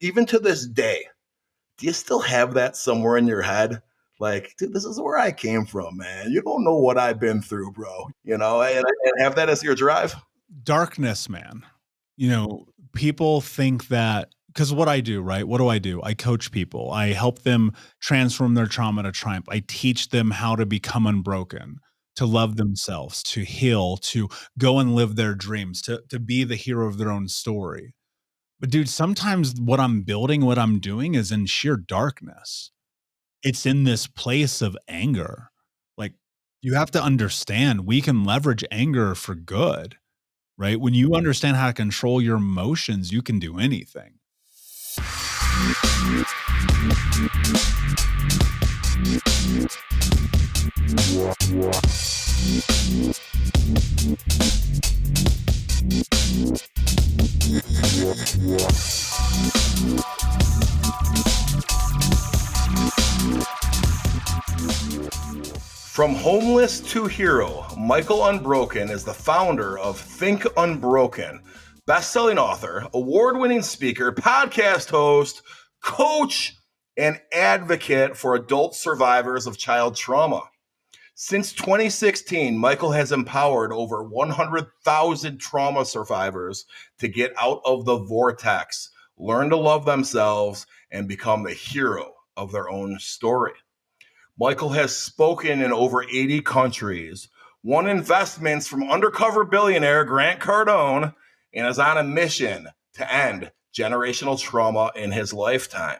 even to this day, do you still have that somewhere in your head? Like, dude, this is where I came from, man. You don't know what I've been through, bro. And have that as your drive. Darkness, man. People think that because what I do, right? What do? I coach people. I help them transform their trauma to triumph. I teach them how to become unbroken, to love themselves, to heal, to go and live their dreams, to be the hero of their own story. But dude, sometimes what I'm building, what I'm doing is in sheer darkness. It's in this place of anger. Like, you have to understand we can leverage anger for good, right? When you understand how to control your emotions, you can do anything. From homeless to hero, Michael Unbroken is the founder of Think Unbroken, best-selling author, award-winning speaker, podcast host, coach, and advocate for adult survivors of child trauma. Since 2016, Michael has empowered over 100,000 trauma survivors to get out of the vortex, learn to love themselves, and become the hero of their own story. Michael has spoken in over 80 countries, won investments from undercover billionaire Grant Cardone, and is on a mission to end generational trauma in his lifetime.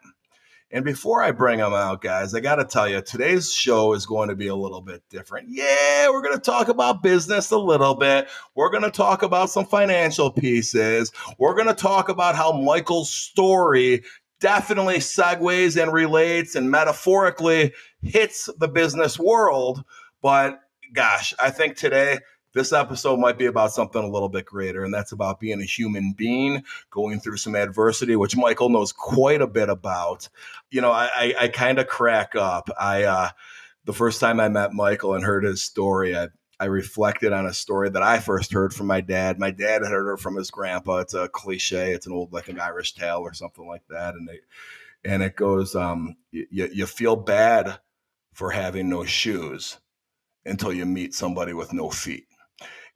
And before I bring him out, guys, I got to tell you, today's show is going to be a little bit different. Yeah, we're going to talk about business a little bit. We're going to talk about some financial pieces. We're going to talk about how Michael's story definitely segues and relates and metaphorically hits the business world. But gosh, I think today this episode might be about something a little bit greater, and that's about being a human being going through some adversity, which Michael knows quite a bit about. I kind of crack up. The first time I met Michael and heard his story, I reflected on a story that I first heard from my dad. My dad had heard it from his grandpa. It's a cliche. It's an old, like an Irish tale or something like that. And it goes, you feel bad for having no shoes until you meet somebody with no feet.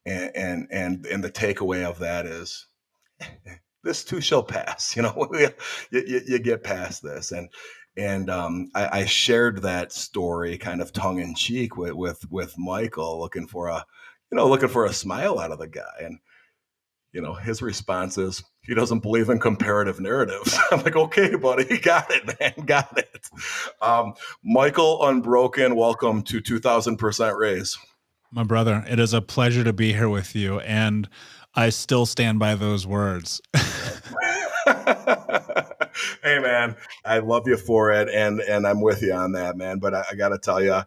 And the takeaway of that is this too shall pass. You get past this. And I shared that story kind of tongue in cheek with Michael, looking for a smile out of the guy. And his response is he doesn't believe in comparative narratives. I'm like, okay, buddy, got it, man, got it. Michael Unbroken, welcome to 2000% Raise. My brother, it is a pleasure to be here with you, and I still stand by those words. Hey, man, I love you for it, and I'm with you on that, man. But I got to tell you,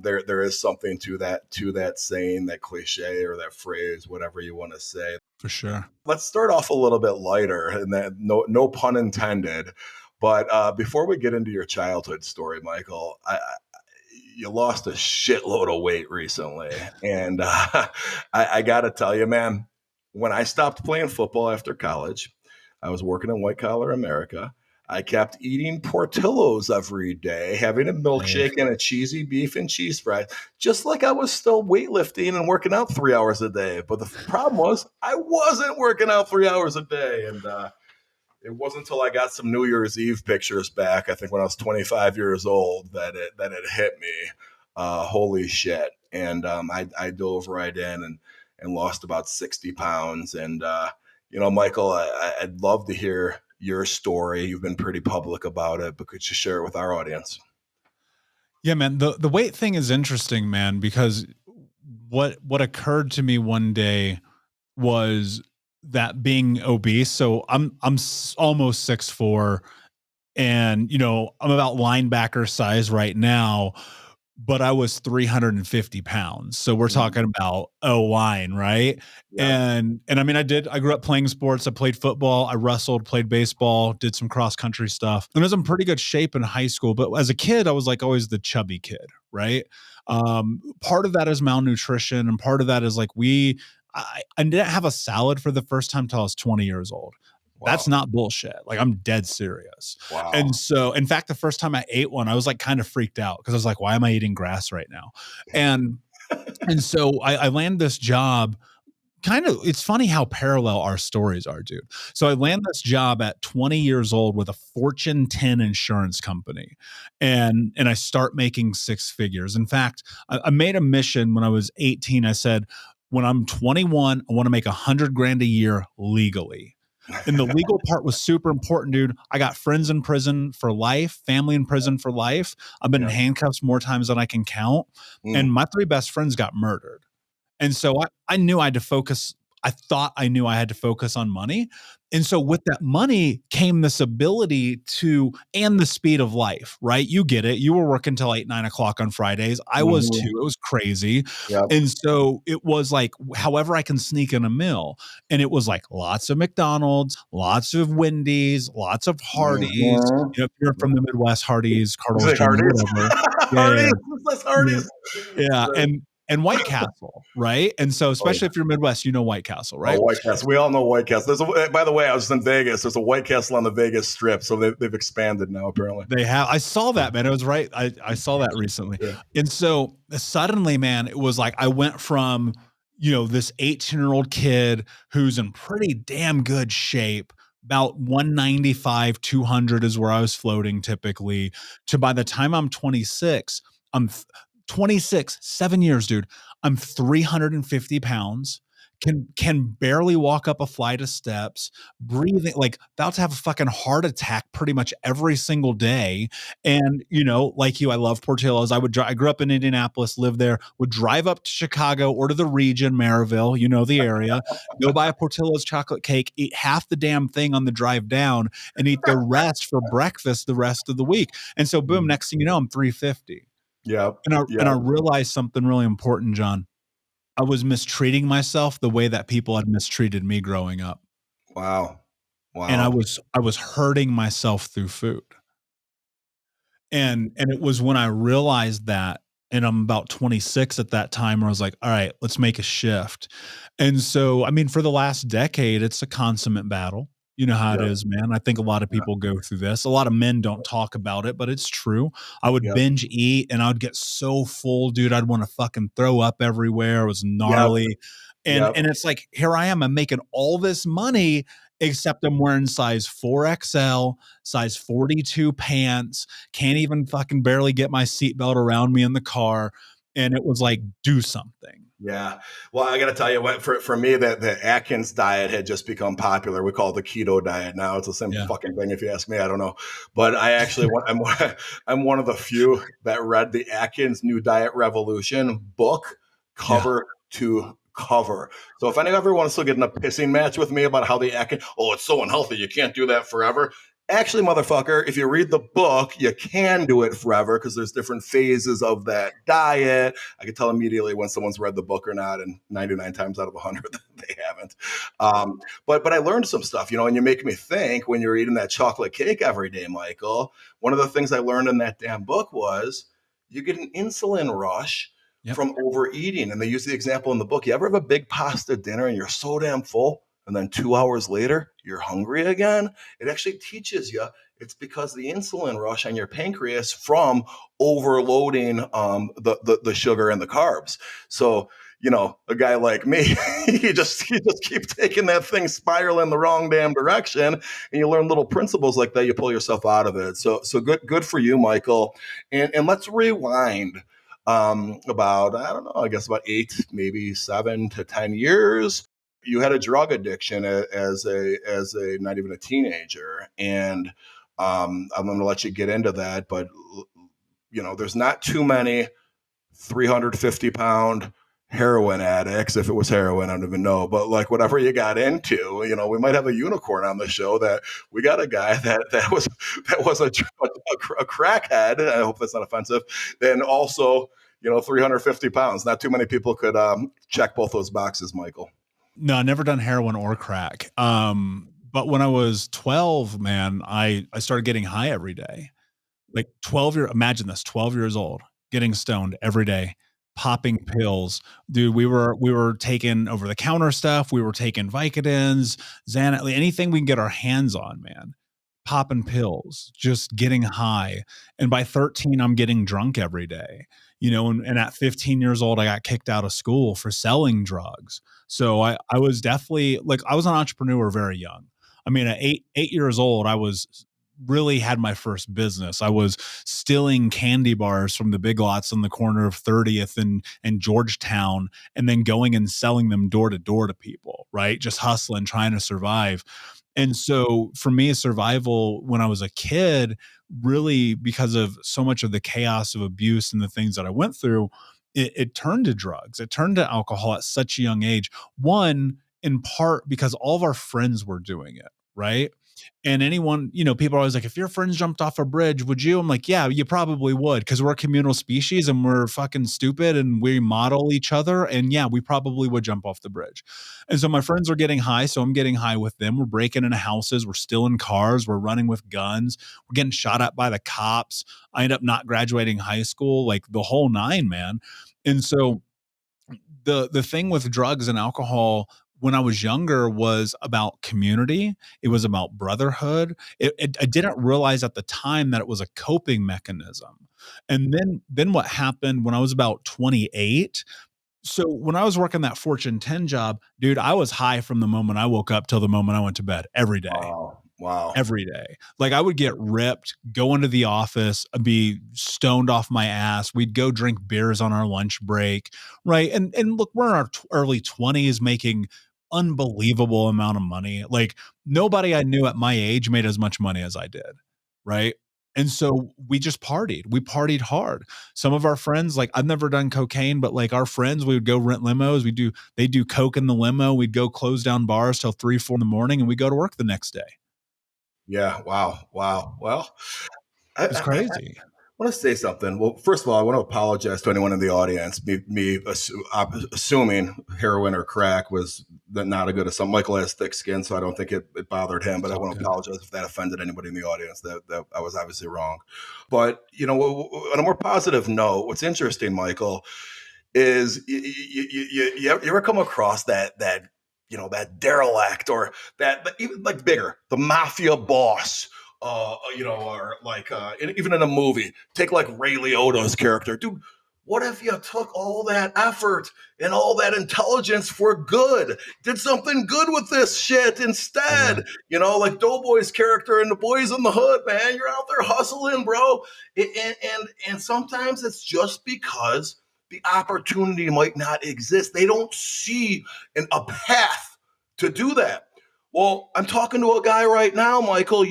there is something to that saying, that cliche or that phrase, whatever you want to say. For sure. Let's start off a little bit lighter, and that no pun intended. But before we get into your childhood story, Michael, you lost a shitload of weight recently. And I got to tell you, man, when I stopped playing football after college, I was working in white collar America. I kept eating Portillo's every day, having a milkshake and a cheesy beef and cheese fry, just like I was still weightlifting and working out 3 hours a day. But the problem was I wasn't working out 3 hours a day. And it wasn't until I got some New Year's Eve pictures back, I think when I was 25 years old, that it hit me. Holy shit. And I dove right in and lost about 60 pounds. And, Michael, I'd love to hear your story. You've been pretty public about it, but could you share it with our audience? Yeah, man. The weight thing is interesting, man, because what occurred to me one day was that being obese. So I'm almost 6'4", and I'm about linebacker size right now, but I was 350 pounds. So we're talking about O-line, right? Yeah. And I mean, I grew up playing sports. I played football, I wrestled, played baseball, did some cross country stuff. And I was in pretty good shape in high school. But as a kid, I was like always the chubby kid, right? Part of that is malnutrition. And part of that is like I didn't have a salad for the first time till I was 20 years old. That's Wow. not bullshit. Like, I'm dead serious. And Wow. so, in fact, the first time I ate one, I was like kind of freaked out because I was like, why am I eating grass right now? And so I landed this job. Kind of, it's funny how parallel our stories are, dude. So I land this job at 20 years old with a Fortune 10 insurance company, and I start making six figures. In fact, I made a mission when I was 18. I said, when I'm 21, I want to make 100 grand a year legally. And the legal part was super important, dude. I got friends in prison for life, family in prison for life. I've been in Yeah. handcuffs more times than I can count. And Mm. my three best friends got murdered. And so I knew I had to focus. I thought I knew I had to focus on money. And so with that money came this ability to, and the speed of life, right? You get it. You were working till 8, 9 o'clock on Fridays. I was too. Mhm. It was crazy. Yep. And so it was like, however I can sneak in a meal. And it was like lots of McDonald's, lots of Wendy's, lots of Hardee's. Mhm. You know, if you're from the Midwest, Hardee's, You Cardinals say Jr., Hardee's? whatever. Yeah, yeah, Hardee's. That's yeah. Hardee's. Yeah, Right. and White Castle, right? And so, Oh, especially yeah. if you're Midwest, you know White Castle, Oh, right? White Castle. We all know White Castle. By the way, I was in Vegas. There's a White Castle on the Vegas Strip, so they've expanded now, apparently. They have. I saw that, man. It was right. I saw that recently. Yeah. And so suddenly, man, it was like I went from, this 18-year-old kid who's in pretty damn good shape, about 195, 200 is where I was floating typically, to by the time I'm 26, I'm 26, 7 years, dude. I'm 350 pounds, can barely walk up a flight of steps, breathing like about to have a fucking heart attack pretty much every single day. And like you, I love Portillo's. I grew up in Indianapolis, lived there, would drive up to Chicago or to the region, Maryville, the area, go buy a Portillo's chocolate cake, eat half the damn thing on the drive down, and eat the rest for breakfast the rest of the week. And so boom, Mhm. next thing you know, I'm 350. Yep. And I Yep. realized something really important, John. I was mistreating myself the way that people had mistreated me growing up. Wow. And I Wow. was I was hurting myself through food. And it was when I realized that, and I'm about 26 at that time, where I was like, all right, let's make a shift. And so, I mean, for the last decade, it's a consummate battle. You know how it Yep. is, man. I think a lot of Yep. people go through this. A lot of men don't talk about it, but it's true. I would Yep. binge eat and I would get so full, dude. I'd want to fucking throw up everywhere. It was Yep. gnarly. And Yep. and it's like, here I am, I'm making all this money, except I'm wearing size 4XL, size 42 pants, can't even fucking barely get my seatbelt around me in the car. And it was like, do something. Yeah. Well, I got to tell you, what for me, that the Atkins diet had just become popular. We call it the keto diet now. It's the same Yeah. fucking thing, if you ask me. I don't know, but I actually I'm one of the few that read the Atkins New Diet Revolution book Yeah. cover to cover. So if anyone ever wants to get in a pissing match with me about how the Atkins, oh, it's so unhealthy, you can't do that forever. Actually, motherfucker, if you read the book, you can do it forever because there's different phases of that diet. I can tell immediately when someone's read the book or not, and 99 times out of 100 they haven't. But I learned some stuff, and you make me think when you're eating that chocolate cake every day, Michael. One of the things I learned in that damn book was you get an insulin rush Yep. from overeating, and they use the example in the book. You ever have a big pasta dinner and you're so damn full, and then 2 hours later you're hungry again? It actually teaches you it's because the insulin rush on your pancreas from overloading the sugar and the carbs. So, a guy like me, you just keep taking that thing spiraling the wrong damn direction, and you learn little principles like that. You pull yourself out of it. So good for you, Michael. And let's rewind about, I don't know, I guess about 8, maybe 7 to 10 years. You had a drug addiction as a not even a teenager, and I'm going to let you get into that, but there's not too many 350-pound heroin addicts. If it was heroin, I don't even know, but like whatever you got into, we might have a unicorn on the show. That we got a guy that was a crackhead. I hope that's not offensive. And also, 350 pounds. Not too many people could check both those boxes, Michael. No, I never done heroin or crack. But when I was 12, man, I started getting high every day. Like imagine this, 12 years old, getting stoned every day, popping pills. Dude, we were taking over the counter stuff, we were taking Vicodins, Xanax, anything we can get our hands on, man. Popping pills, just getting high. And by 13, I'm getting drunk every day. And at 15 years old, I got kicked out of school for selling drugs. So I was definitely like, I was an entrepreneur very young. I mean, at 8 years old, I was really had my first business. I was stealing candy bars from the Big Lots on the corner of 30th and Georgetown, and then going and selling them door to door to people, right? Just hustling, trying to survive. And so for me, survival when I was a kid, really because of so much of the chaos of abuse and the things that I went through, it turned to drugs. It turned to alcohol at such a young age. One, in part because all of our friends were doing it, right? And anyone, people are always like, if your friends jumped off a bridge, would you? I'm like, yeah, you probably would, because we're a communal species and we're fucking stupid and we model each other. And yeah, we probably would jump off the bridge. And so my friends are getting high. So I'm getting high with them. We're breaking into houses. We're stealing cars. We're running with guns. We're getting shot at by the cops. I end up not graduating high school, like the whole nine, man. And so the thing with drugs and alcohol when I was younger was about community. It was about brotherhood. I didn't realize at the time that it was a coping mechanism. And then what happened when I was about 28? So when I was working that Fortune 10 job, dude, I was high from the moment I woke up till the moment I went to bed every day. Wow. Wow. Every day. Like I would get ripped, go into the office, be stoned off my ass. We'd go drink beers on our lunch break, right? And look, we're in our early 20s making unbelievable amount of money. Like nobody I knew at my age made as much money as I did, right? And so we just partied. We partied hard. Some of our friends, like I've never done cocaine, but like our friends, we would go rent limos. They do coke in the limo. We'd go close down bars till 3, 4 in the morning, and we go to work the next day. Yeah. Wow. Wow. Well, I, It's I, crazy. want to say something. Well, first of all, I want to apologize to anyone in the audience. Assuming heroin or crack was not a good as some. Michael has thick skin, so I don't think it bothered him. But I want to apologize if that offended anybody in the audience. That I was obviously wrong. But on a more positive note, what's interesting, Michael, is you ever come across that derelict or that even like bigger, the mafia boss, or like even in a movie, take like Ray Liotta's character, dude. What if you took all that effort and all that intelligence for good? Did something good with this shit instead? Yeah. Like Doughboy's character in The Boys in the Hood, man. You're out there hustling, bro. And sometimes it's just because the opportunity might not exist. They don't see a path to do that. Well, I'm talking to a guy right now, Michael,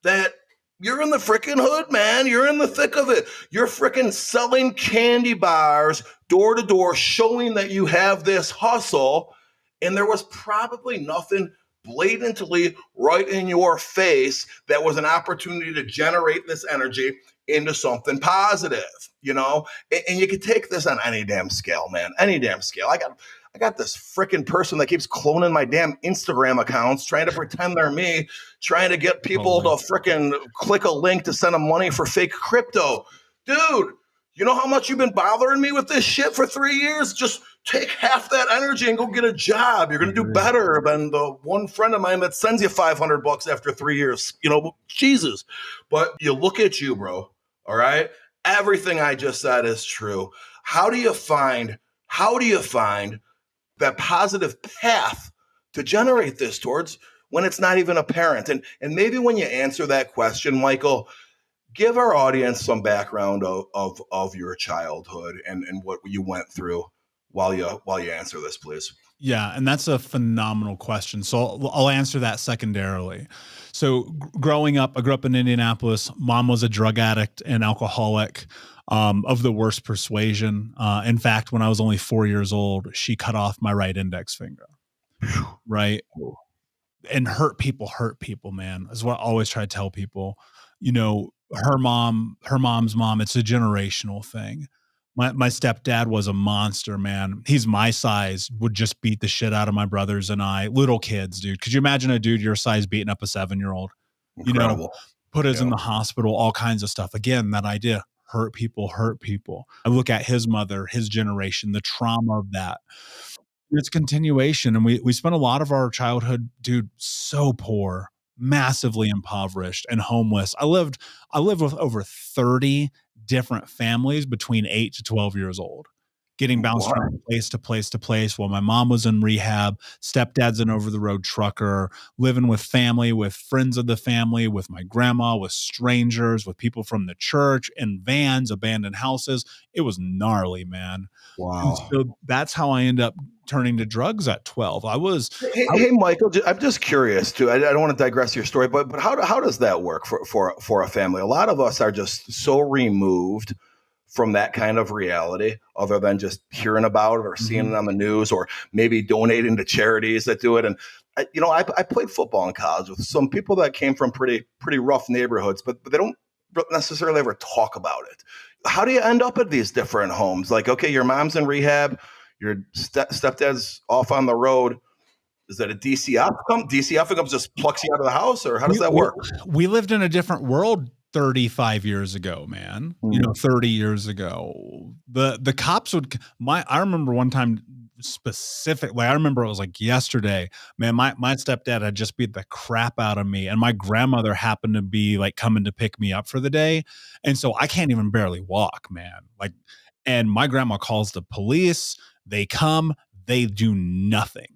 that you're in the freaking hood, man. You're in the thick of it. You're freaking selling candy bars door to door, showing that you have this hustle. And there was probably nothing blatantly right in your face that was an opportunity to generate this energy into something positive, and you could take this on any damn scale, man, any damn scale. I got this freaking person that keeps cloning my damn Instagram accounts, trying to pretend they're me, trying to get people to freaking click a link to send them money for fake crypto. Dude, you know how much you've been bothering me with this shit for 3 years? Just take half that energy and go get a job. You're going to do better than the one friend of mine that sends you $500 after 3 years. Jesus. But you look at you, bro. All right. Everything I just said is true. How do you find that positive path to generate this towards when it's not even apparent? And maybe when you answer that question, Michael, give our audience some background of your childhood and what you went through while you answer this, please. Yeah, and that's a phenomenal question. So I'll answer that secondarily. So growing up, I grew up in Indianapolis. Mom was a drug addict and alcoholic, of the worst persuasion. In fact, when I was only 4 years old, she cut off my right index finger. Right. And hurt people, man, is what I always try to tell people. Her mom's mom, it's a generational thing. My stepdad was a monster, man. He's my size, would just beat the shit out of my brothers and I, little kids, dude. Could you imagine a dude your size beating up a 7-year-old? Incredible. Put us in the hospital, all kinds of stuff. Again, that idea, hurt people hurt people. I look at his mother, his generation, the trauma of that. It's continuation, and we spent a lot of our childhood, dude, so poor, massively impoverished and homeless. I lived with over 30 different families between 8 to 12 years old, getting bounced Wow. from place to place to place while my mom was in rehab. Stepdad's an over the road trucker, living with family, with friends of the family, with my grandma, with strangers, with people from the church, in vans, abandoned houses. It was gnarly, man. And Wow. so that's how I end up turning to drugs at 12. Hey, hey, Michael, I'm just curious too. I don't want to digress your story, but how does that work for a family? A lot of us are just so removed from that kind of reality, other than just hearing about it or seeing it on the news, or maybe donating to charities that do it. And I played football in college with some people that came from pretty rough neighborhoods, but they don't necessarily ever talk about it. How do you end up at these different homes? Like, okay, your mom's in rehab, your stepdad's off on the road. Is that a DCF come? DCF comes just plucks you out of the house, or how does we that we work? we lived in a different world 35 years ago, man. 30 years ago. The cops would I remember one time specifically, I remember it was like yesterday, man, my stepdad had just beat the crap out of me, and my grandmother happened to be like coming to pick me up for the day. And so I can't even barely walk, man. Like, and my grandma calls the police, they come, they do nothing.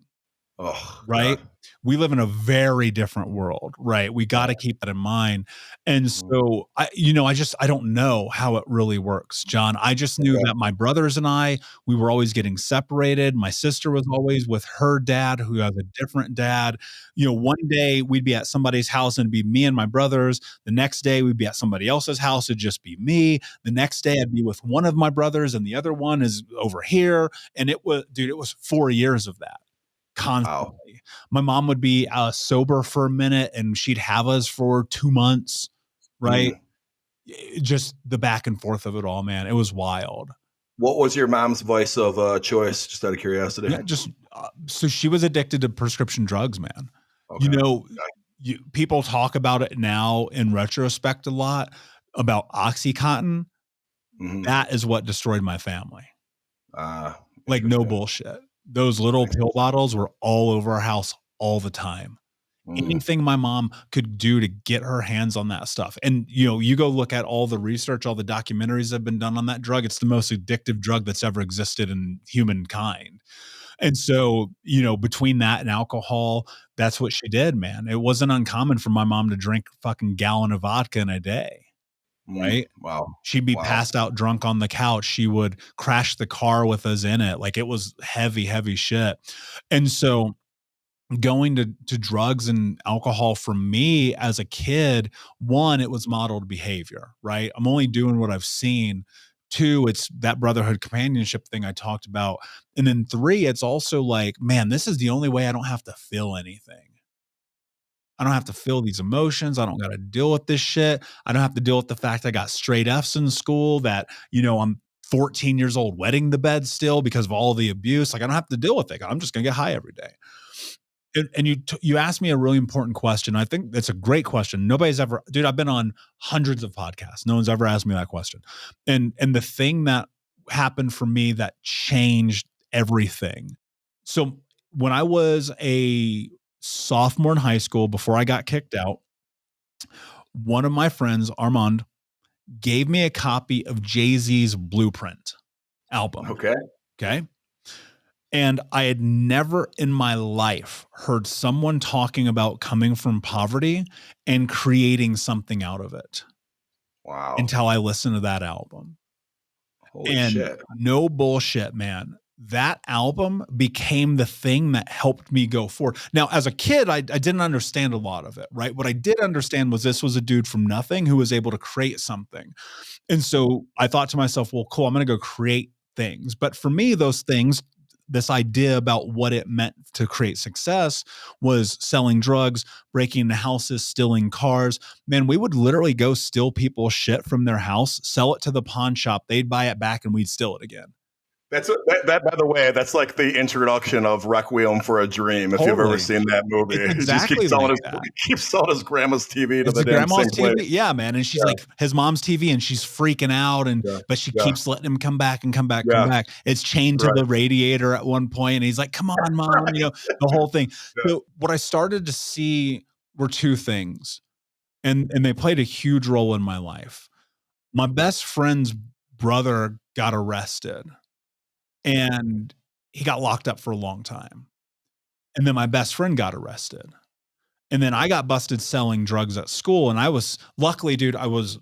Oh Right? God. We live in a very different world, right? We gotta keep that in mind. And Mm. so I don't know how it really works, John. I just knew Okay. that my brothers and we were always getting separated. My sister was always with her dad, who has a different dad. One day we'd be at somebody's house and it'd be me and my brothers. The next day we'd be at somebody else's house, it'd just be me. The next day I'd be with one of my brothers and the other one is over here. And it was 4 years of that Wow. constantly. My mom would be sober for a minute and she'd have us for 2 months, right? Mm. Just the back and forth of it all, man. It was wild. What was your mom's voice of choice? Just out of curiosity. Yeah, just so she was addicted to prescription drugs, man. You Okay. know, people talk about it now in retrospect a lot about Oxycontin. Hmm. That is what destroyed my family. Like, no Interesting. bullshit. Those little pill bottles were all over our house all the time. Mm. Anything my mom could do to get her hands on that stuff. And, you go look at all the research, all the documentaries that have been done on that drug. It's the most addictive drug that's ever existed in humankind. And so, between that and alcohol, that's what she did, man. It wasn't uncommon for my mom to drink a fucking gallon of vodka in a day, Mm. right? Wow. She'd be Wow. passed out drunk on the couch. She would crash the car with us in it. Like, it was heavy, heavy shit. And so going to drugs and alcohol for me as a kid, one, it was modeled behavior, right? I'm only doing what I've seen. Two, it's that brotherhood companionship thing I talked about. And then three, it's also like, man, this is the only way I don't have to feel anything. I don't have to feel these emotions. I don't got to deal with this shit. I don't have to deal with the fact I got straight F's in school, that, I'm 14 years old, wetting the bed still because of all the abuse. Like, I don't have to deal with it. I'm just going to get high every day. And you asked me a really important question. I think that's a great question. Nobody's ever, dude, I've been on hundreds of podcasts. No one's ever asked me that question. And the thing that happened for me that changed everything. So when I was a sophomore in high school, before I got kicked out, one of my friends, Armand, gave me a copy of Jay-Z's Blueprint album. Okay. Okay. And I had never in my life heard someone talking about coming from poverty and creating something out of it Wow. until I listened to that album. Holy And shit. no bullshit, man. That album became the thing that helped me go forward. Now, as a kid, I didn't understand a lot of it, right? What I did understand was this was a dude from nothing who was able to create something. And so I thought to myself, well, cool, I'm going to go create things. But for me, those things, this idea about what it meant to create success was selling drugs, breaking into houses, stealing cars. Man, we would literally go steal people's shit from their house, sell it to the pawn shop. They'd buy it back and we'd steal it again. That's that. By the way, that's like the introduction of Requiem for a Dream. If you've ever Totally. seen that movie, It's he just exactly like that. keeps selling his grandma's TV to It's the the damn grandma's same TV? place. Yeah, man, and she's Yeah, like his mom's TV, and she's freaking out, yeah, but she yeah, keeps letting him come back and come back, come yeah. back. It's chained to Right, the radiator at one point, and he's like, "Come on, mom," right. the whole thing. Yeah. So, what I started to see were 2 things, and they played a huge role in my life. My best friend's brother got arrested, and he got locked up for a long time, and then my best friend got arrested. And then I got busted selling drugs at school. And I was luckily, dude, I was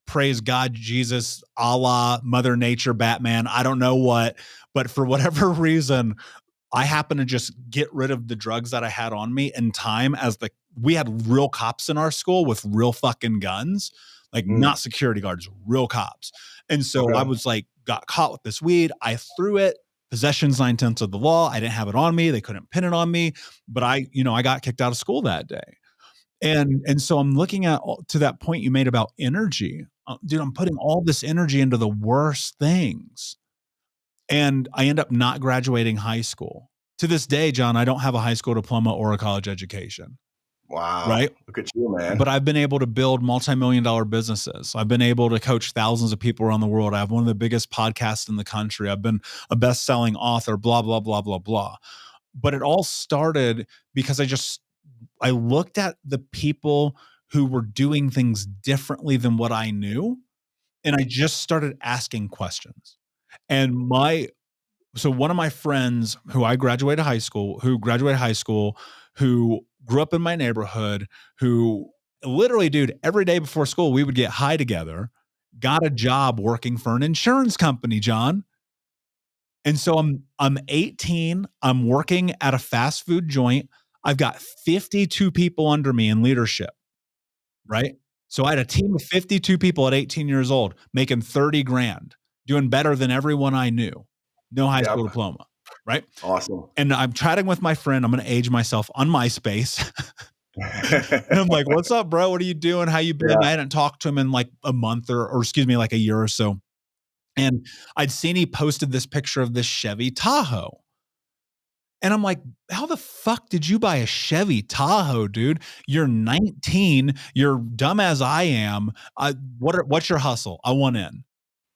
praise God, Jesus, Allah, Mother Nature, Batman. I don't know what, but for whatever reason, I happened to just get rid of the drugs that I had on me in time as we had real cops in our school with real fucking guns, like Mm, not security guards, real cops. And so I okay. was like, got caught with this weed. I threw it. Possession's 9/10 of the law. I didn't have it on me. They couldn't pin it on me, but I got kicked out of school that day. And so I'm looking at to that point you made about energy. Dude, I'm putting all this energy into the worst things. And I end up not graduating high school. To this day, John, I don't have a high school diploma or a college education, Wow. right? Look at you, man. But I've been able to build multi-million dollar businesses. I've been able to coach thousands of people around the world. I have one of the biggest podcasts in the country. I've been a best-selling author, blah, blah, blah, blah, blah. But it all started because I looked at the people who were doing things differently than what I knew, and I just started asking questions. And one of my friends who graduated high school, who grew up in my neighborhood, who literally, dude, every day before school, we would get high together, got a job working for an insurance company, John. And so I'm 18, I'm working at a fast food joint. I've got 52 people under me in leadership, right? So I had a team of 52 people at 18 years old making 30 grand, doing better than everyone I knew. No high school Yep. diploma, right? Awesome. And I'm chatting with my friend. I'm going to age myself on MySpace. And I'm like, "What's up, bro? What are you doing? How you been?" Yeah. I hadn't talked to him in like a month or excuse me, like a year or so. And I'd seen he posted this picture of this Chevy Tahoe. And I'm like, how the fuck did you buy a Chevy Tahoe, dude? You're 19. You're dumb as I am. What's your hustle? I want in.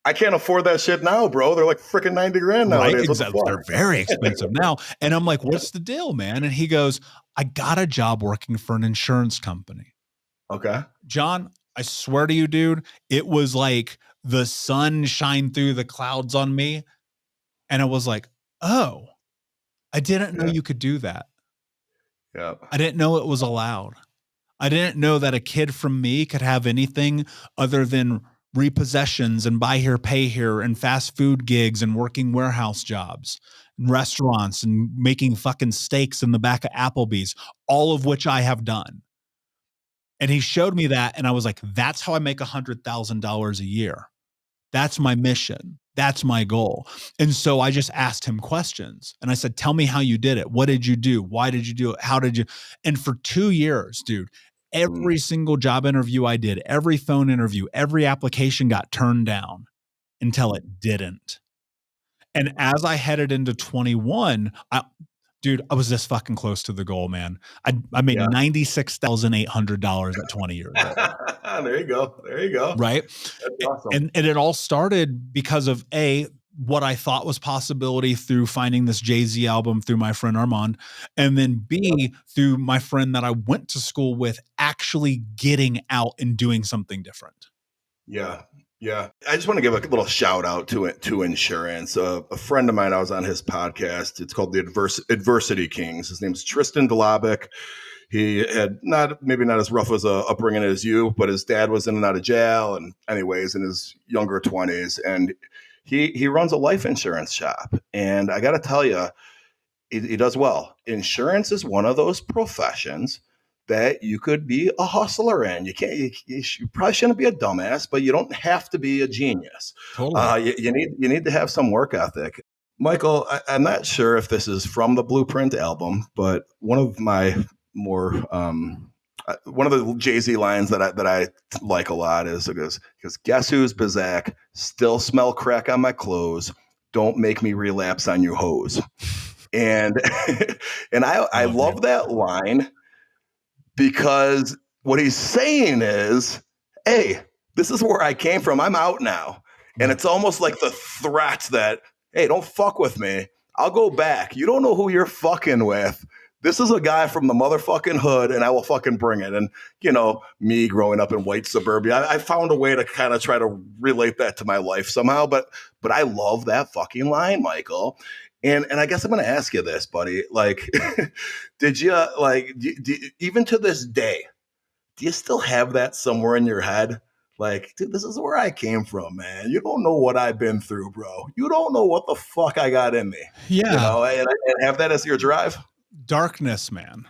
I can't afford that shit now, bro. They're like freaking 90 grand Right? nowadays. What the Exactly. They're fuck? very expensive now. And I'm like, what's the deal, man? And he goes, I got a job working for an insurance company. Okay. John, I swear to you, dude, it was like the sun shined through the clouds on me. And I was like, oh, I didn't know Yeah. you could do that. Yeah. I didn't know it was allowed. I didn't know that a kid from me could have anything other than repossessions and buy here, pay here, and fast food gigs and working warehouse jobs and restaurants and making fucking steaks in the back of Applebee's, all of which I have done. And he showed me that, and I was like, that's how I make $100,000 a year. That's my mission. That's my goal. And so I just asked him questions and I said, tell me how you did it. What did you do? Why did you do it? How did you? And for 2 years, dude, Mm. every single job interview I did, every phone interview, every application got turned down until it didn't. And as I headed into 21, dude, I was this fucking close to the goal, man. I made Yeah. $96,800 at 20 years old. There you go. There you go. Right. That's awesome. And it all started because of what I thought was possibility through finding this Jay-Z album through my friend Armand, and then B, through my friend that I went to school with actually getting out and doing something different. Yeah. Yeah. I just want to give a little shout out to insurance. A friend of mine, I was on his podcast. It's called the Adversity Kings. His name's Tristan Delabic. He had maybe not as rough as a upbringing as you, but his dad was in and out of jail, and anyways, in his younger 20s, and he runs a life insurance shop. And I got to tell you, he does well. Insurance is one of those professions that you could be a hustler in. You probably shouldn't be a dumbass, but you don't have to be a genius. Totally. You need to have some work ethic. Michael, I'm not sure if this is from the Blueprint album, but one of my more one of the Jay-Z lines that I like a lot is, because guess who's Bizak? Still smell crack on my clothes. don't make me relapse on you hoes. And and I Oh, love dude. that line because what he's saying is, hey, this is where I came from. I'm out now. And Yeah. it's almost like the threat that, hey, don't fuck with me. I'll go back. You don't know who you're fucking with. This is a guy from the motherfucking hood, and I will fucking bring it. And, me growing up in white suburbia, I found a way to kind of try to relate that to my life somehow. But I love that fucking line, Michael. And I guess I'm going to ask you this, buddy. Like, did you even to this day, do you still have that somewhere in your head? Like, dude, this is where I came from, man. You don't know what I've been through, bro. You don't know what the fuck I got in me, Yeah. and have that as your drive. Darkness, man.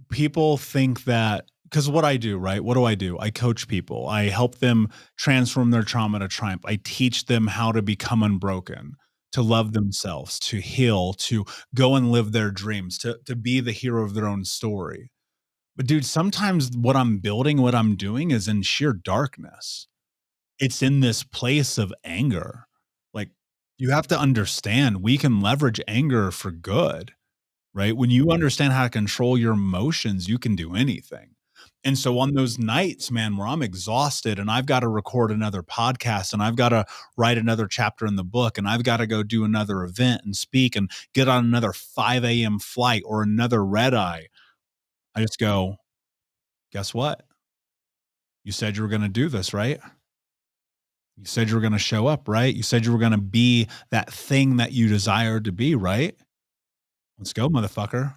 People think that because what I do, right? What do? I coach people. I help them transform their trauma to triumph. I teach them how to become unbroken, to love themselves, to heal, to go and live their dreams, to be the hero of their own story. But dude, sometimes what I'm building, what I'm doing is in sheer darkness. It's in this place of anger. Like, you have to understand we can leverage anger for good, right? When you understand how to control your emotions, you can do anything. And so on those nights, man, where I'm exhausted and I've got to record another podcast and I've got to write another chapter in the book and I've got to go do another event and speak and get on another 5 a.m. flight or another red eye, I just go, guess what? You said you were going to do this, right? You said you were going to show up, right? You said you were going to be that thing that you desired to be, right? Let's go, motherfucker.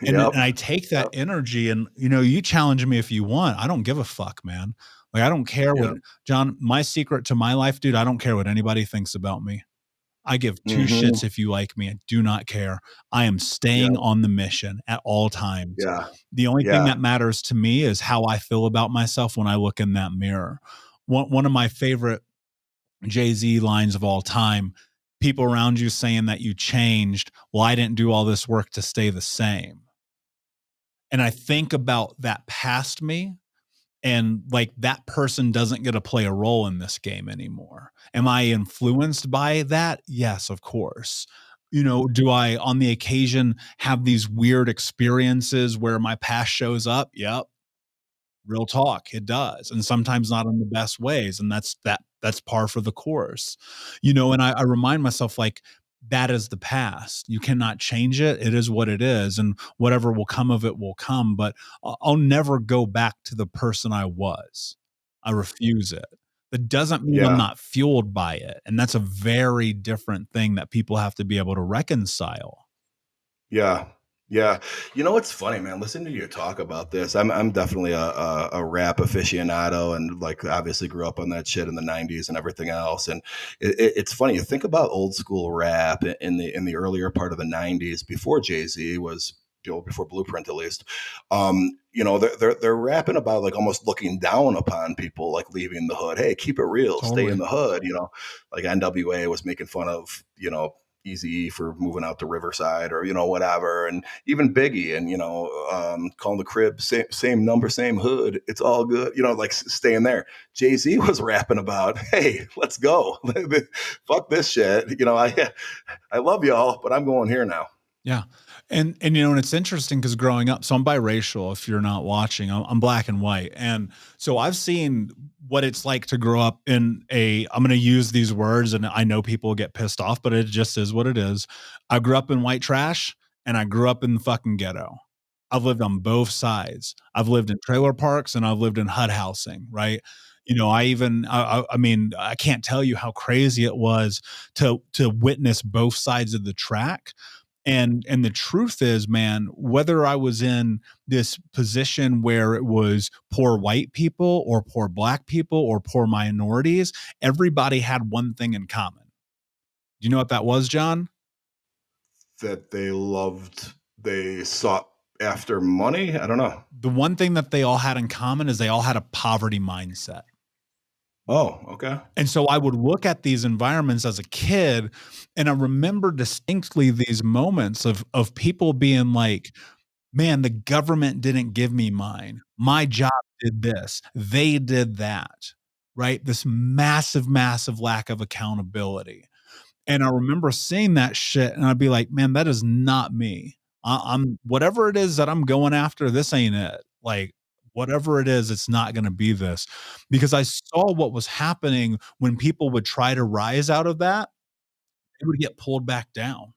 And Yep. I take that Yep. energy and, you challenge me if you want. I don't give a fuck, man. Like, I don't care what Yep. John, my secret to my life, dude, I don't care what anybody thinks about me. I give two Mm-hmm. shits if you like me. I do not care. I am staying Yep. on the mission at all times. Yeah. The only thing Yeah. that matters to me is how I feel about myself when I look in that mirror. One of my favorite Jay-Z lines of all time, people around you saying that you changed. Well, I didn't do all this work to stay the same. And I think about that past me and like that person doesn't get to play a role in this game anymore. Am I influenced by that? Yes, of course. Do I on the occasion have these weird experiences where my past shows up? Yep. Real talk, it does, and sometimes not in the best ways, and that's par for the course. And I remind myself, like, that is the past. You cannot change it. It is what it is, and whatever will come of it will come, but I'll never go back to the person I was. I refuse it. That doesn't mean I'm Yeah. not fueled by it, and that's a very different thing that people have to be able to reconcile. Yeah. Yeah. You know what's funny, man? Listening to you talk about this, I'm definitely a rap aficionado, and like obviously grew up on that shit in the '90s and everything else. And it's funny. You think about old school rap in the earlier part of the '90s before Jay-Z was, before Blueprint at least. They're rapping about like almost looking down upon people, like leaving the hood. Hey, keep it real, stay in Totally. the hood. Like NWA was making fun of Easy for moving out to Riverside or whatever, and even Biggie, and calling the crib same number, same hood. It's all good, like staying there. Jay-Z was rapping about, hey, let's go, fuck this shit. I love y'all, but I'm going here now. Yeah. And it's interesting because growing up, so I'm biracial. If you're not watching, I'm black and white, and so I've seen what it's like to grow up in a. I'm going to use these words, and I know people get pissed off, but it just is what it is. I grew up in white trash, and I grew up in the fucking ghetto. I've lived on both sides. I've lived in trailer parks, and I've lived in HUD housing. Right. I mean, I can't tell you how crazy it was to witness both sides of the track. And the truth is, man, whether I was in this position where it was poor white people or poor black people or poor minorities, everybody had one thing in common. Do you know what that was, John? That they sought after money. I don't know. The one thing that they all had in common is they all had a poverty mindset. Oh, okay. And so I would look at these environments as a kid, and I remember distinctly these moments of people being like, man, the government didn't give me mine. My job did this. They did that, right? This massive, massive lack of accountability. And I remember seeing that shit and I'd be like, man, that is not me. I'm whatever it is that I'm going after, this ain't it. Like, whatever it is, it's not going to be this, because I saw what was happening when people would try to rise out of that, they would get pulled back down.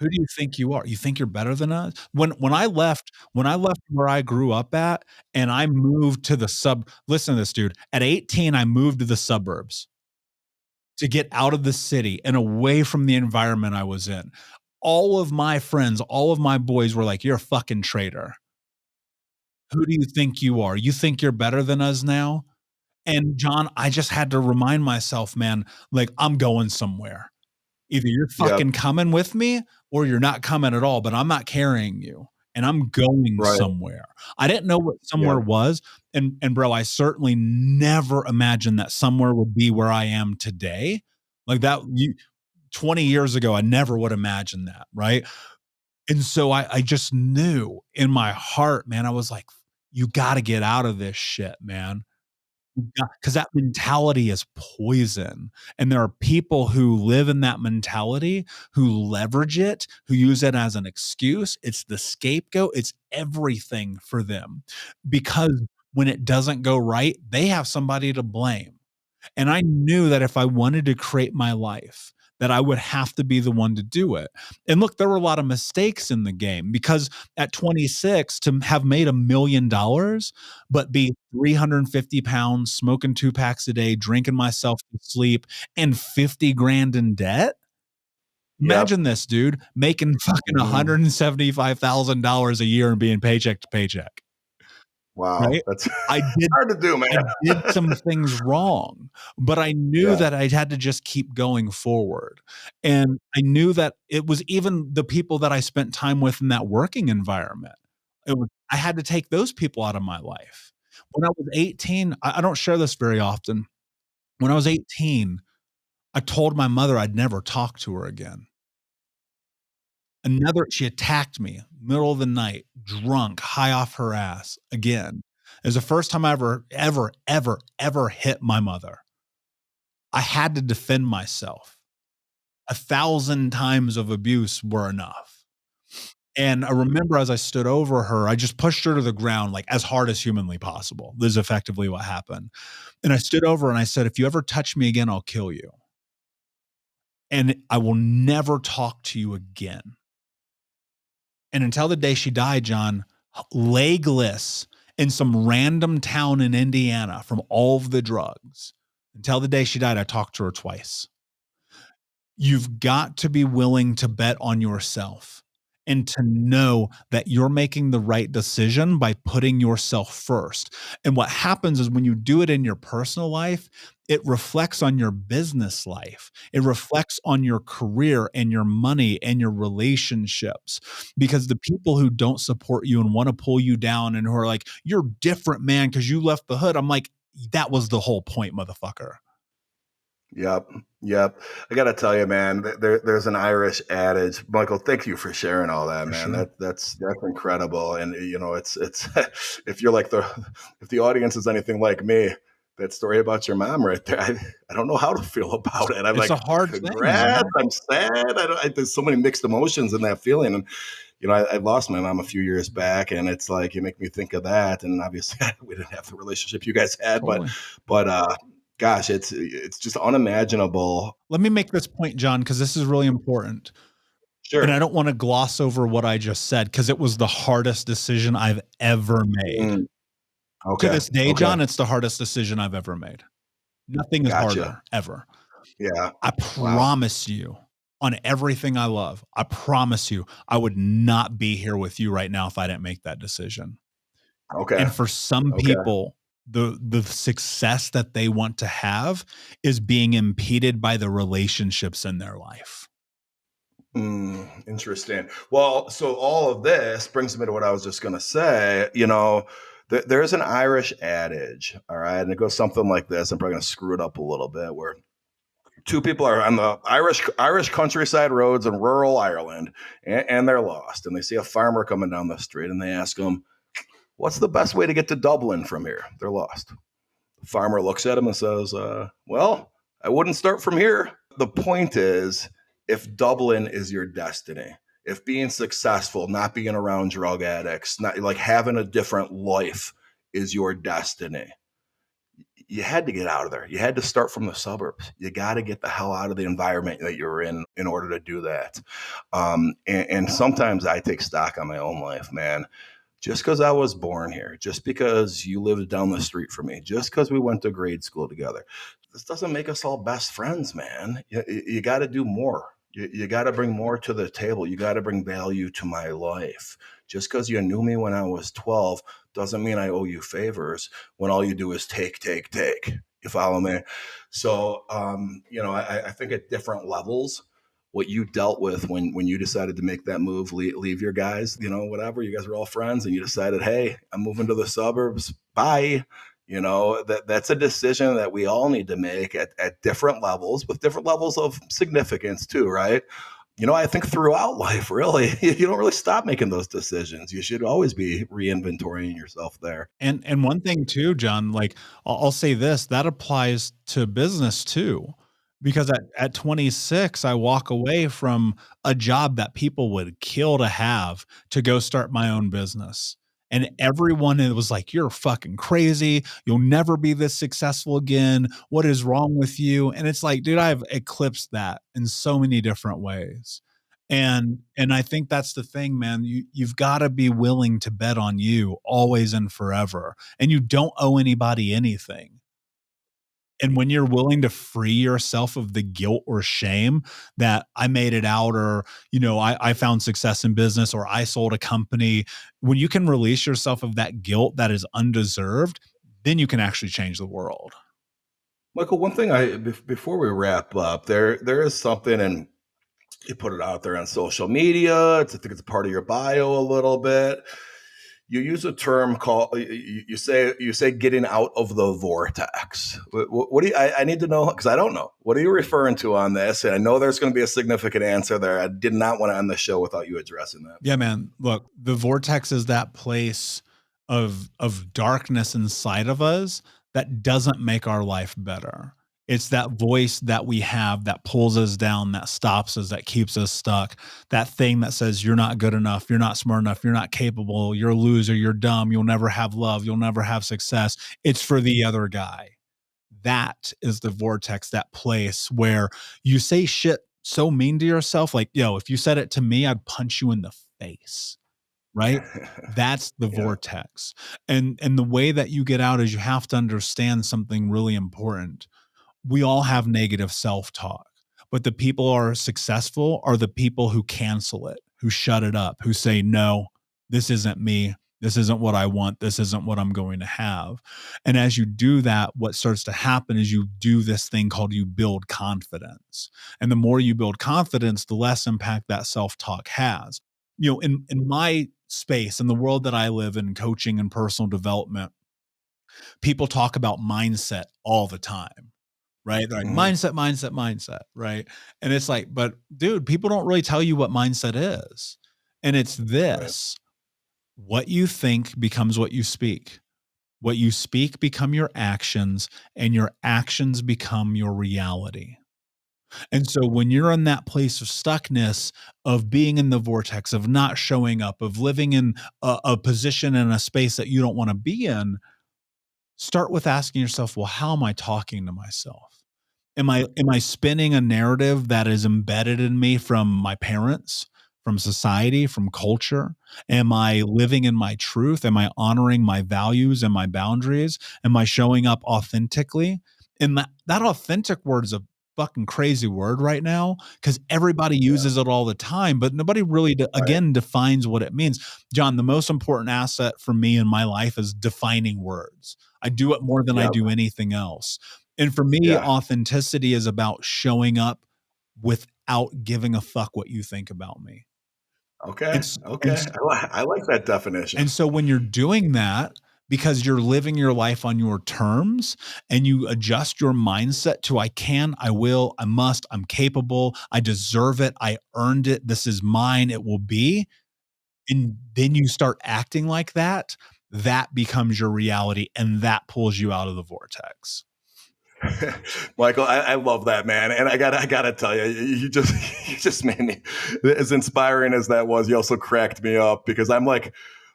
Who do you think you are? You think you're better than us? When I left where I grew up at and I moved to the listen to this, dude. At 18, I moved to the suburbs to get out of the city and away from the environment I was in. All of my friends, all of my boys were like, "You're a fucking traitor. Who do you think you are? You think you're better than us now?" And John, I just had to remind myself, man, like, I'm going somewhere. Either you're Yep. fucking coming with me or you're not coming at all, but I'm not carrying you and I'm going Right. somewhere. I didn't know what somewhere Yep. was. And bro, I certainly never imagined that somewhere would be where I am today. Like that, 20 years ago, I never would imagine that. Right. And so I just knew in my heart, man, I was like, you got to get out of this shit, man. Because that mentality is poison, and there are people who live in that mentality, who leverage it, who use it as an excuse. It's the scapegoat, it's everything for them, because when it doesn't go right, they have somebody to blame. And I knew that if I wanted to create my life, that I would have to be the one to do it. And look, there were a lot of mistakes in the game, because at 26, to have made $1 million, but be 350 pounds, smoking 2 packs a day, drinking myself to sleep, and 50 grand in debt. Yep. Imagine this, dude, making fucking Mhm. $175,000 a year and being paycheck to paycheck. Wow. Right? That's I did hard to do, I did man. some things wrong, but I knew Yeah. that I had to just keep going forward. And I knew that it was even the people that I spent time with in that working environment. I had to take those people out of my life. When I was 18, I don't share this very often. When I was 18, I told my mother I'd never talk to her again. She attacked me, middle of the night, drunk, high off her ass again. It was the first time I ever hit my mother. I had to defend myself. 1,000 times of abuse were enough. And I remember as I stood over her, I just pushed her to the ground, like, as hard as humanly possible. This is effectively what happened. And I stood over and I said, "If you ever touch me again, I'll kill you. And I will never talk to you again." And until the day she died, John, legless in some random town in Indiana from all of the drugs, until the day she died, I talked to her twice. You've got to be willing to bet on yourself and to know that you're making the right decision by putting yourself first. And what happens is when you do it in your personal life, it reflects on your business life. It reflects on your career and your money and your relationships, because the people who don't support you and want to pull you down and who are like, "You're different, man, because you left the hood." I'm like, that was the whole point, motherfucker. Yep. Yep. I got to tell you, man, there's an Irish adage. Michael, thank you for sharing all that, For man. sure. That's incredible. And it's if you're like if the audience is anything like me, that story about your mom right there, I don't know how to feel about it. I'm It's like, a hard thing, congrats. man. I'm sad. There's so many mixed emotions in that feeling. And I lost my mom a few years back, and it's like you make me think of that. And obviously, we didn't have the relationship you guys had, but Totally. but gosh, it's just unimaginable. Let me make this point, John, because this is really important. And I Sure. don't want to gloss over what I just said, because it was the hardest decision I've ever made. Mm, To okay. this day, Okay. John, it's the hardest decision I've ever made. Nothing is Gotcha. harder, ever. Yeah. I Wow. promise you, on everything I love, I promise you, I would not be here with you right now if I didn't make that decision. Okay. And for some Okay. people, the success that they want to have is being impeded by the relationships in their life. Interesting. Well, so all of this brings me to what I was just going to say. There's an Irish adage, all right, and it goes something like this. I'm probably going to screw it up a little bit. Where two people are on the Irish countryside roads in rural Ireland, and they're lost, and they see a farmer coming down the street, and they ask him, "What's the best way to get to Dublin from here?" They're lost. The farmer looks at him and says, "Well, I wouldn't start from here." the point is, if Dublin is your destiny, if being successful, not being around drug addicts, not like having a different life is your destiny, you had to get out of there. You had to start from the suburbs. You got to get the hell out of the environment that you're in order to do that. And sometimes I take stock on my own life, man. Just because I was born here, just because you lived down the street from me, just because we went to grade school together, this doesn't make us all best friends, man. You got to do more. You got to bring more to the table. You got to bring value to my life. Just because you knew me when I was 12 doesn't mean I owe you favors when all you do is take, take, take. You follow me? So, I think at different levels, what you dealt with when you decided to make that move, leave your guys, whatever, you guys were all friends and you decided, hey, I'm moving to the suburbs. Bye. That's a decision that we all need to make at different levels with different levels of significance too, right? I think throughout life, really, you don't really stop making those decisions. You should always be re-inventorying yourself there. And one thing too, John, like I'll say this, that applies to business too. Because at 26, I walk away from a job that people would kill to have to go start my own business. And everyone was like, "You're fucking crazy. You'll never be this successful again. What is wrong with you?" And it's like, dude, I've eclipsed that in so many different ways. And I think that's the thing, man. You've got to be willing to bet on you always and forever. And you don't owe anybody anything. And when you're willing to free yourself of the guilt or shame that I made it out, or, I found success in business, or I sold a company, when you can release yourself of that guilt that is undeserved, then you can actually change the world. Michael, one thing before we wrap up, there is something, and you put it out there on social media. I think it's a part of your bio a little bit. You use a term called, you say getting out of the vortex. What do you, I need to know, because I don't know. What are you referring to on this? And I know there's going to be a significant answer there. I did not want to end the show without you addressing that. Yeah, man. Look, the vortex is that place of darkness inside of us that doesn't make our life better. It's that voice that we have that pulls us down, that stops us, that keeps us stuck. That thing that says, you're not good enough, you're not smart enough, you're not capable, you're a loser, you're dumb, you'll never have love, you'll never have success. It's for the other guy. That is the vortex, that place where you say shit so mean to yourself. Like, yo, if you said it to me, I'd punch you in the face. Right? That's the Yeah. vortex. And the way that you get out is you have to understand something really important. We all have negative self-talk, but the people who are successful are the people who cancel it, who shut it up, who say, no, this isn't me. This isn't what I want. This isn't what I'm going to have. And as you do that, what starts to happen is you do this thing called you build confidence. And the more you build confidence, the less impact that self-talk has. In my space, in the world that I live in, coaching and personal development, people talk about mindset all the time, right? They're like, mindset, mindset, mindset, right? And it's like, but dude, people don't really tell you what mindset is. And it's this: what you think becomes what you speak. What you speak become your actions, and your actions become your reality. And so when you're in that place of stuckness, of being in the vortex, of not showing up, of living in a position in a space that you don't want to be in, start with asking yourself, well, how am I talking to myself? Am I spinning a narrative that is embedded in me from my parents, from society, from culture? Am I living in my truth? Am I honoring my values and my boundaries? Am I showing up authentically? And that authentic word is a fucking crazy word right now, because everybody uses it all the time, but nobody really again defines what it means. John, the most important asset for me in my life is defining words. I do it more than I do anything else. And for me, authenticity is about showing up without giving a fuck what you think about me. Okay. It's, Okay. I like that definition. and so when you're doing that, because you're living your life on your terms, and you adjust your mindset to I can, I will, I must, I'm capable, I deserve it, I earned it, this is mine, it will be. And then you start acting like that, that becomes your reality, and that pulls you out of the vortex. Michael, I love that, man. And I gotta tell you, you just made me, as inspiring as that was, you also cracked me up because I'm like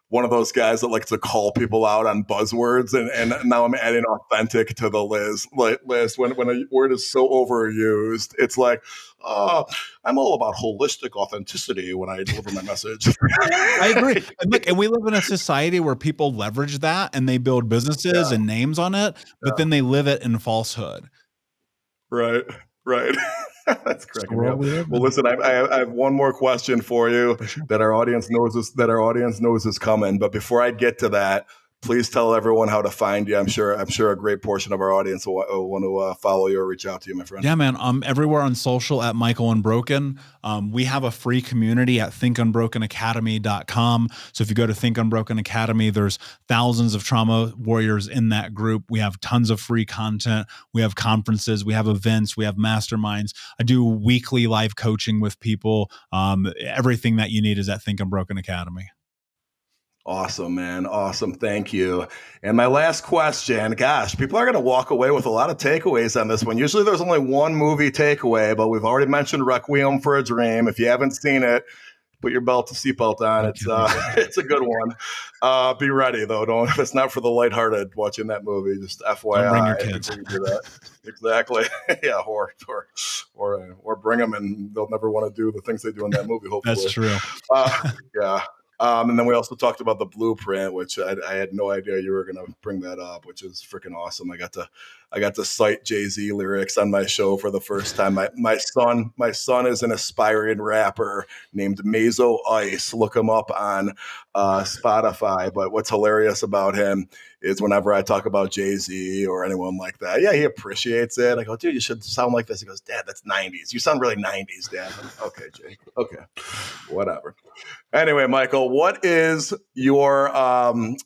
one of those guys that like to call people out on buzzwords, and now I'm adding authentic to the list. When a word is so overused, it's like, I'm all about holistic authenticity when I deliver my message. I agree. And look, and we live in a society where people leverage that and they build businesses and names on it, but then they live it in falsehood. Right. That's cracking me up. Well, listen, I have one more question for you that our audience knows is coming. But before I get to that, please tell everyone how to find you. I'm sure a great portion of our audience will want to follow you or reach out to you, my friend. Yeah, man. I'm everywhere on social at Michael Unbroken. We have a free community at thinkunbrokenacademy.com. So if you go to Think Unbroken Academy, there's thousands of trauma warriors in that group. We have tons of free content. We have conferences. We have events. We have masterminds. I do weekly live coaching with people. Everything that you need is at Think Unbroken Academy. Awesome, man. Awesome. Thank you. And my last question, gosh, people are going to walk away with a lot of takeaways on this one. Usually there's only one movie takeaway, but we've already mentioned Requiem for a Dream. If you haven't seen it, put your seatbelt on. It's a good one. Be ready though. Don't, if it's not for the lighthearted watching that movie, just FYI. Don't bring your kids. You do that. Exactly. Yeah. Or bring them and they'll never want to do the things they do in that movie. Hopefully. That's true. Yeah. And then we also talked about the blueprint, which I had no idea you were going to bring that up, which is freaking awesome. I got to cite Jay-Z lyrics on my show for the first time. My son is an aspiring rapper named Mazo Ice. Look him up on Spotify. But what's hilarious about him is whenever I talk about Jay-Z or anyone like that, yeah, he appreciates it. I go, dude, you should sound like this. He goes, Dad, that's 90s. You sound really 90s, Dad. Like, okay, Jay. Okay, whatever. Anyway, Michael, what is your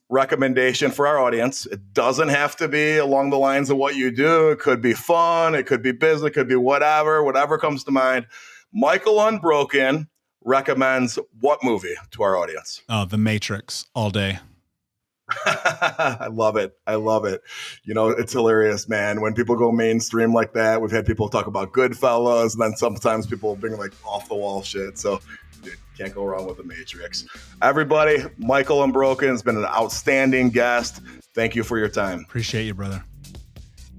recommendation for our audience? It doesn't have to be along the lines of what you do. It could be fun. It could be business. It could be whatever comes to mind. Michael Unbroken recommends what movie to our audience? Oh, The Matrix all day. I love it. You know, it's hilarious, man. When people go mainstream like that, we've had people talk about Goodfellas, and then sometimes people bring like off the wall shit. So dude, can't go wrong with The Matrix. Everybody, Michael Unbroken has been an outstanding guest. Thank you for your time. Appreciate you, brother.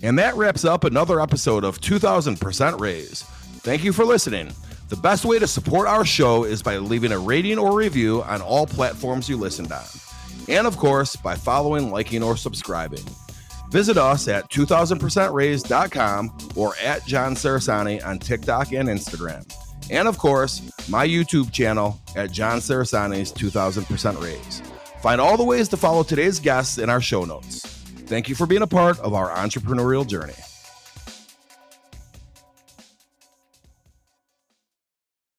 And that wraps up another episode of 2000% Raise. Thank you for listening. The best way to support our show is by leaving a rating or review on all platforms you listened on. And of course, by following, liking, or subscribing. Visit us at 2000percentraised.com or at John Cerasani on TikTok and Instagram. And of course, my YouTube channel at John Cerasani's 2000% Raise. Find all the ways to follow today's guests in our show notes. Thank you for being a part of our entrepreneurial journey.